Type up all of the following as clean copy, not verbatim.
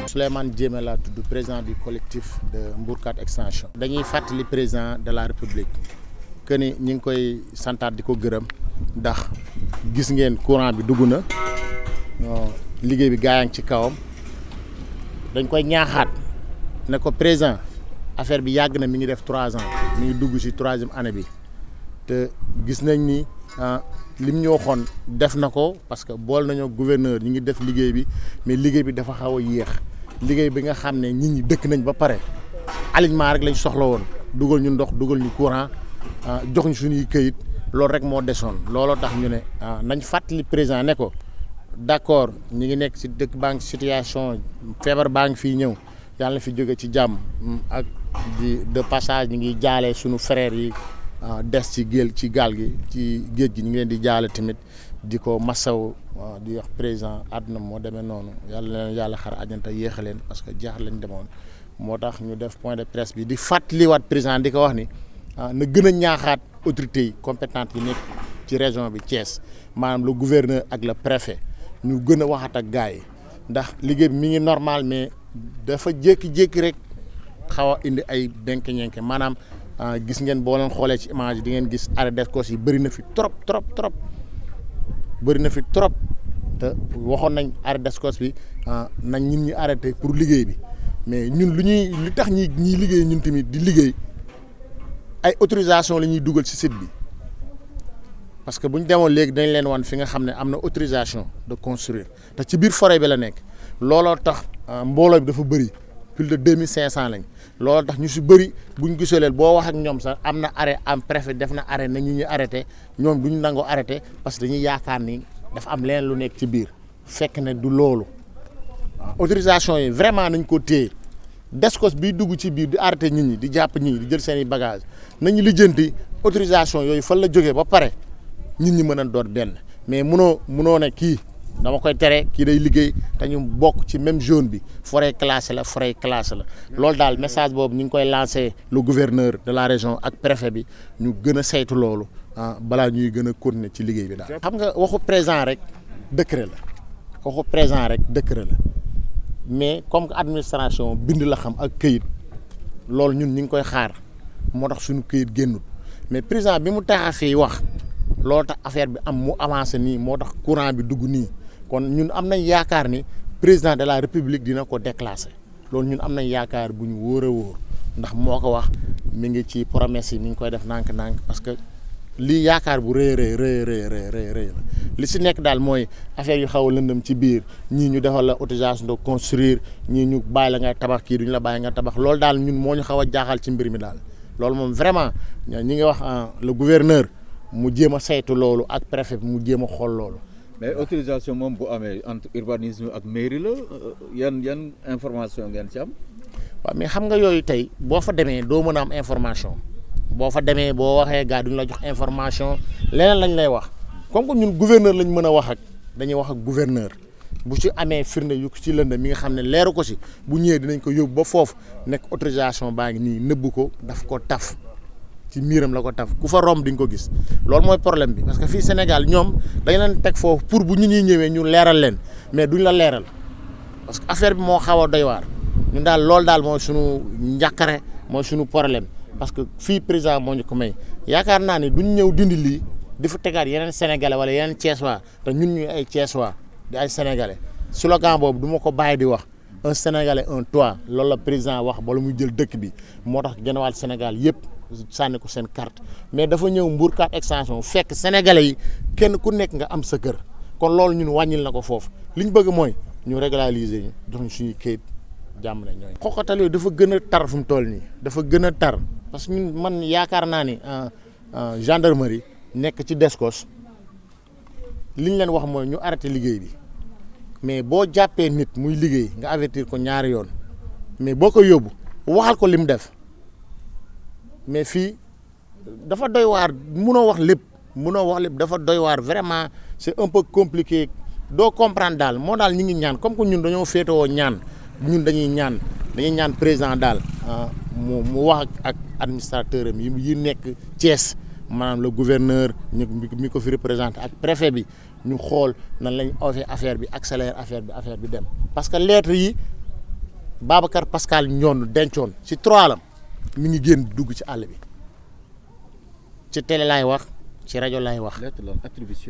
Souleymane Diémé laa tudd, président du collectif de Mbourkat Extension. dañuy fàttali président de la République que ni ñi ngi koy santaat di ko gërëm ndax gis ngeen courant bi dugg na liggéey bi gaa ngi ci kawam dañ koy ñaaxaat ne ko président affaire bi yàgg na, mi ngi def 3 ans mi ngi dugg ci 3e année bi te gis nañ ni lim ñu waxoon def na ko parce que bool nañoo gouverneur ñi ngi def liggéey bi mais liggéey bi dafa xaw a yéex liggéey bi nga xam ne nit ñi dëkk nañ ba pare alignement rek lañ soxla woon dugal ñu ndox dugal ñu courant jox ñu suñuy këyit loolu rek moo desoon looloo tax ñu ne nañ fàttali président ne ko d'accord ñi ngi nekk ci dëkk baa ngi situation feebar baa ngi fii ñëw yàlla na fi jóge ci jàmm ak de passage ñi ngi jaale suñu frères yi des ci gaal gi ci géej gi ñu ngi leen di jaale tamit di ko massaw di wax président àdduna moo demee noonu yàlla leen yàlla xar àjjanta yéexa leen parce que jaax lañ demoon moo tax ñu def point de presse bi di fàttaliwaat président di ko wax ni na gën a ñaaxaat autorités yi compétentes yi nekk ci région bi Thiès maanaam le gouverneur ak le préfet ñu gën a waxat ak gars yi ndax liggéey bi mi ngi normal mais dafa jékki-jékki rek xaw a indi ay benk-ñenke maanaam gis ngeen boo leen xoolee ci image yi di ngeen gis arrêt d'escos yi bëri na fi trop bëri na fi trop te waxoon nañ arrêt d'escos bi nañ ñun ñu arrêté pour liggéey bi mais ñun li tax ñuy liggéey ñun tamit di liggéey ay autorisation la ñuy dugal ci site bi parce que bu ñu demoon léegi dañ leen wan fi nga xam ne am na autorisation de construire te ci biir forêt bi la nekk looloo tax mbooloo bi dafa bëri plus de 2500 lañ looloo tax ñu si bëri buñ gisoo leen boo wax ak ñoom sax am na arrêt am préfet def na arrêt na ñu arrêté ñoom duñ nangoo arrêté parce que dañuy yaakaar ni dafa am leneen lu nekk ci biir fekk ne du loolu autorisation yi vraiment nañ ko téye descos biy dugg ci biir di arrêté nit ñi di jàpp nit ñi di jël seen i bagage nañu lijjanti autorisation yooyu fan la jógee ba pare nit ñi mën a doon benn mais munoo ne kii dama koy tere kii day liggéey te ñu bokk ci même zone bi forêt classée la loolu daal message boobu ñu ngi koy lancé le gouverneur de la région ak préfet bi ñu gën a saytu loolu balaa ñuy gën a continuer ci liggéey bi daal. xam nga waxu président rek décret la mais comme que administration bind la xam ak këyit loolu ñun ñu ngi koy xaar moo tax suñu këyit génnut mais président bi mu taxa fii wax loolu tax affaire bi am mu avancé nii moo tax courant bi dugg nii kon ñun am nañ yaakaar ni président de la république dina ko déclasser loolu ñun am nañ yaakaar bu ñu wóor a wóor ndax moo ko wax mi ngi ci promesse yi mi ngi koy def nànk-nànk parce que lii yaakaar bu rëy la li si nekk daal mooy affaire yu xaw a lëndëm ci biir ñii ñu defal la autorisation de construire ñii ñu bàyyi la ngay tabax kii duñu la bàyyi nga tabax loolu daal ñun moo ñu xaw a jaaxal ci mbir mi daal loolu moom vraiment ñi ngi wax le gouverneur mu jéem a saytu loolu ak préfet bi mu jéem a xool loolu. mais autorisation moom bu amee entre urbanisme ak mairie la yan information ngeen ci am. waaw mais xam nga yooyu tey boo fa demee doo mën a am information boo fa demee boo waxee gars duñu la jox information leneen lañ lay wax comme que ñun gouverneur lañ mën a wax ak dañuy wax ak gouverneur bu ci amee firnde yu ci lënd mi nga xam ne leeru ko si bu ñëwee dinañ ko yóbbu ba foofu nekk autorisation baa ngi nii nëbbu ko daf ko taf. ci miiram la ko taf ku fa romb di nga ko gis loolu mooy problème bi parce que fii Sénégal ñoom dañ leen teg foofu pour bu ñu ñuy ñëwee ñu leeral leen mais duñ la leeral parce que affaire bi moo xaw a doy waar ñun daal loolu daal mooy suñu njàkkare mooy suñu problème parce que fii président moo ñu ko may yaakaar naa ne duñ ñëw dindi lii di fa tegaat yeneen sénégalais wala yeneen Thiessois te ñun ñuy ay Thiessois di ay sénégalais slogan boobu du ma ko bàyyi di wax un sénégalais un toit loolu la président wax bala muy jël dëkk bi moo tax genn wàll Sénégal yëpp sànni ko seen carte mais dafa ñëw Mbourkat Extension fekk sénégalais yi kenn ku nekk nga am sa kër kon loolu ñun wàññil na ko foofu li ñu bëgg mooy ñu régulariser ñu jox ñu suñuy kayit jàmm na ñooy xoxatal yooyu dafa gën a tar fu mu toll nii dafa gën a tar parce que ñun man yaakaar naa ni gendarmerie nekk ci Descos li ñu leen wax mooy ñu arrêté liggéey bi mais boo jàppee nit muy liggéey nga avertir ko ñaari yoon mais boo ko yóbbu waxal ko li mu def mais fii dafa doy waar munoo wax lépp dafa doy waar vraiment c'est un peu compliqué doo comprendre daal moo daal ñi ngi ñaan comme que ñun dañoo féetewoo ñaan ñun dañuy ñaan président daal mu wax ak administrateur am yi nekk Thiès maanaam le gouverneur mi ko fi représenté ak préfet bi ñu xool nan lañ offee affaire bi accélérer affaire bi dem parce que lettre yi Babacar Pascal Ndione dencoon ci 3 lam mi ngi génn dugg ci àll bi ci télé laay wax ci rajo laay wax.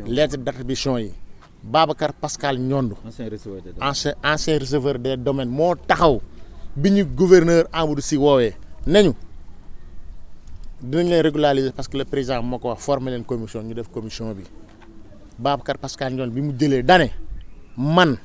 lettre d'attribution yi Babacar Pascal Ndione ancien receveur des domaines moo taxaw bi ñu gouverneur Amadou Sy woowee nañu dinañ leen régulariser parce que le président moo ko wax former leen commission ñu def commission bi Babacar Pascal Ndione bi mu jëlee dane man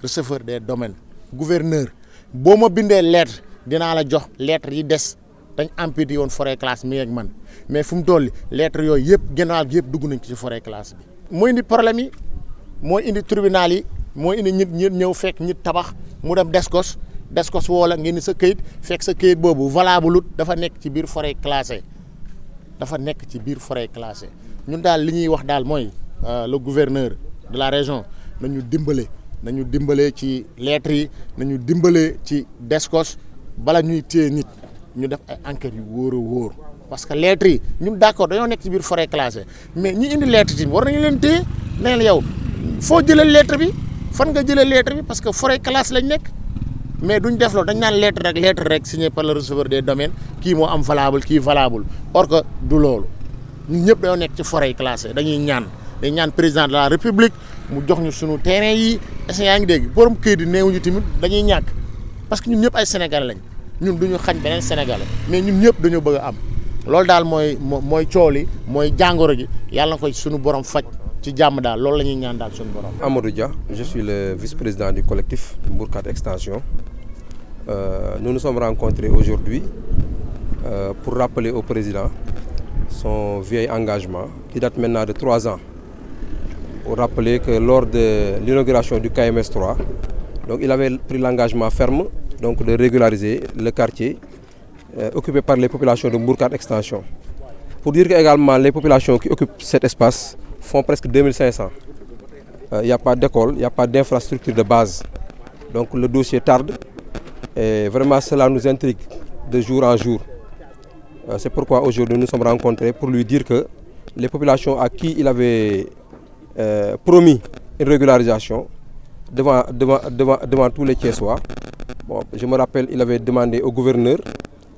receveur des domaines gouverneur boo ma bindee lettre dinaa la jox lettre yi des dañ amputé woon forêt classe mi ak man mais fu mu toll lettre yooyu yëpp gannaaw gi yëpp dugg nañ ci forêt classe bi. moo indi problème yi moo indi tribunal yi moo indi nit ñëw fekk nit tabax mu dem descos woo la ngeen ni sa këyit fekk sa këyit boobu valable dafa nekk ci biir forêt classée ñun daal li ñuy wax daal mooy le gouverneur de la région nañu dimbale ci lettres yi nañu dimbale ci descos bala ñuy téye nit ñu def ay enquêtes yu wóor a wóor parce que lettres yi ñun d'accord dañoo nekk ci biir forêt classée mais ñi indi lettre yi war nañu leen téye nee la yow foo jëlee lettre bi fan nga jëlee lettre bi parce que forêt classée lañ nekk mais duñ def loolu dañ naan lettre rek signé par le receveur des domaines kii moo am valable kii valable or que du loolu ñun ñëpp dañoo nekk ci forêt classée dañuy ñaan président de la république mu jox ñu sunu terrain yi est-ce que yaa ngi dégg borom këyit yi néewuñu tamit dañuy ñàkk parce que ñun ñëpp ay sénégalais lañ ñun duñu xañ beneen sénégalais mais ñun ñëpp dañoo bëgg a am loolu daal mooy coow li mooy jàngoro ji yàlla na ko sunu borom faj ci jàmm daal loolu la ñuy ñaan daal sunu borom. Amadou Dia, je suis le vice-président du collectif Mbour 4 Extension. Nous nous sommes rencontrés aujourd'hui pour rappeler au président son vieil engagement qui date maintenant de 3 ans. Pour rappeler que lors de l'inauguration du KMS 3, donc il avait pris l'engagement ferme donc de régulariser le quartier occupé par les populations de Mbour 4 Extension. Pour dire que également les populations qui occupent cet espace font presque 2500. Il n'y a pas d'école, il n'y a pas d'infrastructure de base. Donc le dossier tarde et vraiment cela nous intrigue de jour en jour. C'est pourquoi aujourd'hui nous nous sommes rencontrés pour lui dire que les populations à qui il avait promis une régularisation devant tous les Thiessois. Bon, je me rappelle, il avait demandé au gouverneur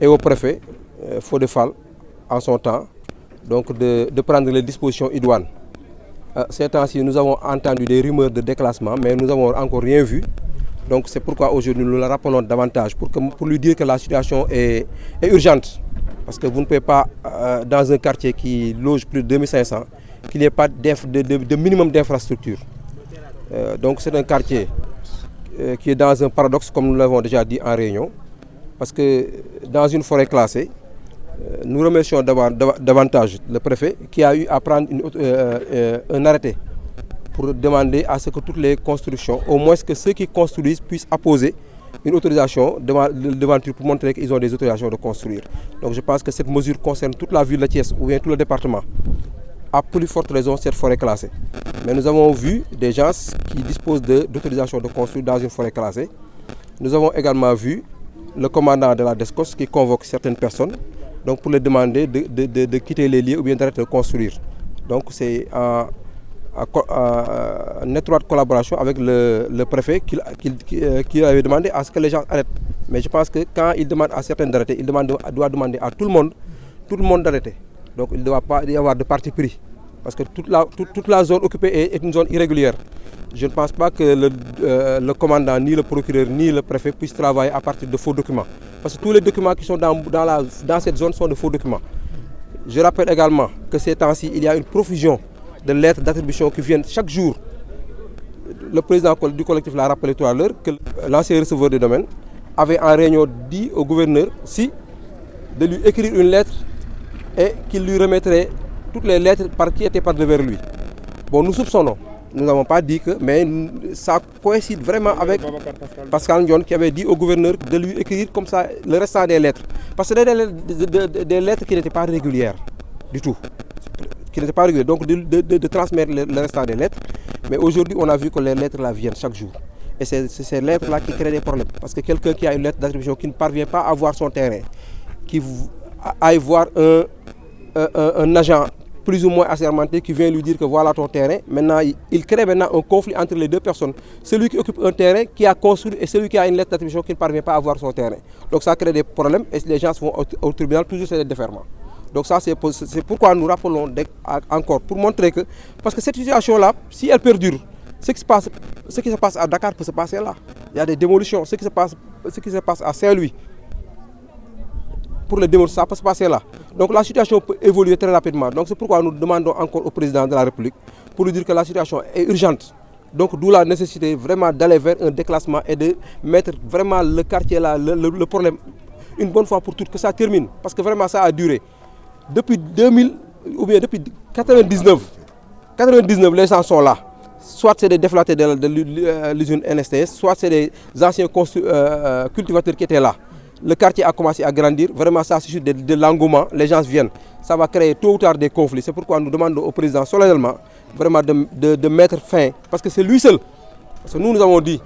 et au préfet, Fodé Fall, en son temps, donc de prendre les dispositions idoines. Ces temps-ci, nous avons entendu des rumeurs de déclassement, mais nous n'avons encore rien vu. Donc c'est pourquoi aujourd'hui nous le rappelons davantage pour lui dire que la situation est urgente. Parce que vous ne pouvez pas, dans un quartier qui loge plus de 2500, qu'il n'y ait pas de minimum d'infrastructure. Donc c'est un quartier qui est dans un paradoxe, comme nous l'avons déjà dit en réunion. Parce que dans une forêt classée, nous remercions davantage le préfet qui a eu à prendre un arrêté pour demander à ce que toutes les constructions, au moins que ceux qui construisent puissent apposer une autorisation devanture pour montrer qu'ils ont des autorisations de construire. Donc je pense que cette mesure concerne toute la ville de Thiès ou bien tout le département. À plus forte raison cette forêt classée. Mais nous avons vu des gens qui disposent d'autorisation de construire dans une forêt classée. Nous avons également vu le commandant de la DESCOS qui convoque certaines personnes donc pour les demander de quitter les lieux ou bien d'arrêter de construire. Donc c'est en étroite collaboration avec le préfet qui avait demandé à ce que les gens arrêtent. Mais je pense que quand il demande à certains d'arrêter, il doit demander à tout le monde d'arrêter. Donc il ne doit pas y avoir de parti pris. Parce que toute la zone occupée est une zone irrégulière. Je ne pense pas que le commandant, ni le procureur, ni le préfet puissent travailler à partir de faux documents. Parce que tous les documents qui sont dans cette zone sont de faux documents. Je rappelle également que ces temps-ci, il y a une profusion de lettres d'attribution qui viennent chaque jour. Le président du collectif l'a rappelé tout à l'heure que l'ancien receveur des domaines avait en réunion dit au gouverneur de lui écrire une lettre et qu'il lui remettrait toutes les lettres qui étaient parvenues vers lui. Bon, nous soupçonnons. Nous n'avons pas dit que, mais ça coïncide vraiment avec Pascal Ndione qui avait dit au gouverneur de lui écrire comme ça le restant des lettres. Parce que c'était des lettres qui n'étaient pas régulières du tout. Qui n'étaient pas régulières. Donc de transmettre le restant des lettres. Mais aujourd'hui, on a vu que les lettres là viennent chaque jour. Et c'est ces lettres-là qui créent des problèmes. Parce que quelqu'un qui a une lettre d'attribution qui ne parvient pas à voir son terrain, qui aille voir un agent plus ou moins assermenté qui vient lui dire que voilà ton terrain. Maintenant, il crée maintenant un conflit entre les deux personnes. Celui qui occupe un terrain, qui a construit, et celui qui a une lettre d'attribution qui ne parvient pas à avoir son terrain. Donc ça crée des problèmes et les gens vont au tribunal, toujours c'est des déferments. Donc ça, c'est pourquoi nous rappelons encore, pour montrer que, parce que cette situation-là, si elle perdure, ce qui se passe à Dakar peut se passer là. Il y a des démolitions, ce qui se passe à Saint-Louis, pour les démolitions, ça peut se passer là. Donc la situation peut évoluer très rapidement. Donc c'est pourquoi nous demandons encore au président de la République pour lui dire que la situation est urgente. Donc d'où la nécessité vraiment d'aller vers un déclassement et de mettre vraiment le quartier là, le problème, une bonne fois pour toutes, que ça termine. Parce que vraiment ça a duré. Depuis 2000 ou bien depuis 99, les gens sont là. Soit c'est des déflatés de l'usine NSTS, soit c'est des anciens cultivateurs qui étaient là. Le quartier a commencé à grandir, vraiment ça suscite de l'engouement, les gens viennent. Ça va créer tôt ou tard des conflits. C'est pourquoi nous demandons au président solennellement vraiment de mettre fin, parce que c'est lui seul. Parce que nous avons dit,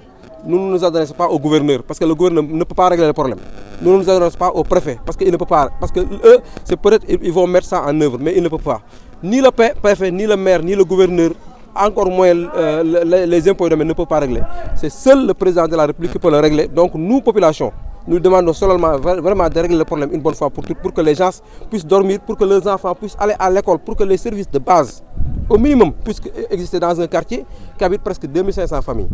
nous ne nous adressons pas au gouverneur, parce que le gouverneur ne peut pas régler le problème. Nous ne nous adressons pas au préfet, parce qu'il ne peut pas, parce que eux, c'est peut-être ils vont mettre ça en œuvre, mais ils ne peuvent pas. Ni le préfet, ni le maire, ni le gouverneur, encore moins les impôts et domaines ne peuvent pas régler. C'est seul le président de la République qui peut le régler. Donc nous, population, nous demandons seulement vraiment de régler le problème une bonne fois pour toutes, pour que les gens puissent dormir, pour que leurs enfants puissent aller à l'école, pour que les services de base, au minimum, puissent exister dans un quartier qui habite presque 2500 familles.